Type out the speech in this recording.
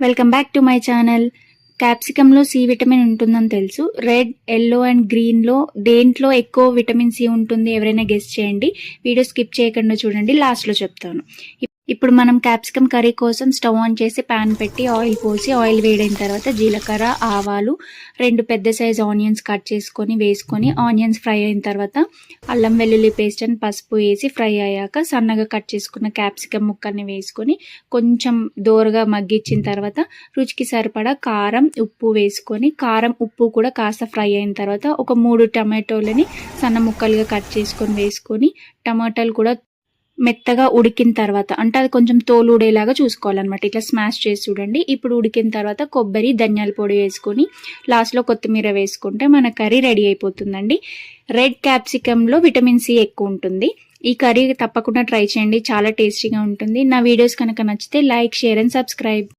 Welcome back to my channel. క్యాప్సికంలో C vitamin ఉంటుందని తెలుసు. రెడ్, ఎల్లో అండ్ గ్రీన్లో దేంట్లో ఎక్కువ విటమిన్ సి ఉంటుంది ఎవరైనా గెస్ చేయండి. వీడియో స్కిప్ చేయకుండా చూడండి, లాస్ట్లో చెప్తాను. ఇప్పుడు మనం క్యాప్సికమ్ కర్రీ కోసం స్టవ్ ఆన్ చేసి ప్యాన్ పెట్టి ఆయిల్ పోసి ఆయిల్ వేడైన తర్వాత జీలకర్ర, ఆవాలు, 2 పెద్ద సైజ్ ఆనియన్స్ కట్ చేసుకొని వేసుకొని ఆనియన్స్ ఫ్రై అయిన తర్వాత అల్లం వెల్లుల్లి పేస్ట్ అని పసుపు వేసి ఫ్రై అయ్యాక సన్నగా కట్ చేసుకున్న క్యాప్సికమ్ ముక్కల్ని వేసుకొని కొంచెం దోరగా మగ్గించిన తర్వాత రుచికి సరిపడా కారం, ఉప్పు వేసుకొని కారం, ఉప్పు కూడా కాస్త ఫ్రై అయిన తర్వాత ఒక 3 టమాటోలని సన్న ముక్కలుగా కట్ చేసుకొని వేసుకొని టమాటాలు కూడా మెత్తగా ఉడికిన తర్వాత అంటే అది కొంచెం తోలు ఉడేలాగా చూసుకోవాలన్నమాట. ఇట్లా స్మాష్ చేసి చూడండి. ఇప్పుడు ఉడికిన తర్వాత కొబ్బరి, ధనియాల పొడి వేసుకొని లాస్ట్లో కొత్తిమీర వేసుకుంటే మన కర్రీ రెడీ అయిపోతుందండి. రెడ్ క్యాప్సికంలో విటమిన్ సి ఎక్కువ ఉంటుంది. ఈ కర్రీ తప్పకుండా ట్రై చేయండి, చాలా టేస్టీగా ఉంటుంది. నా వీడియోస్ కనుక నచ్చితే లైక్, షేర్ అండ్ సబ్స్క్రైబ్.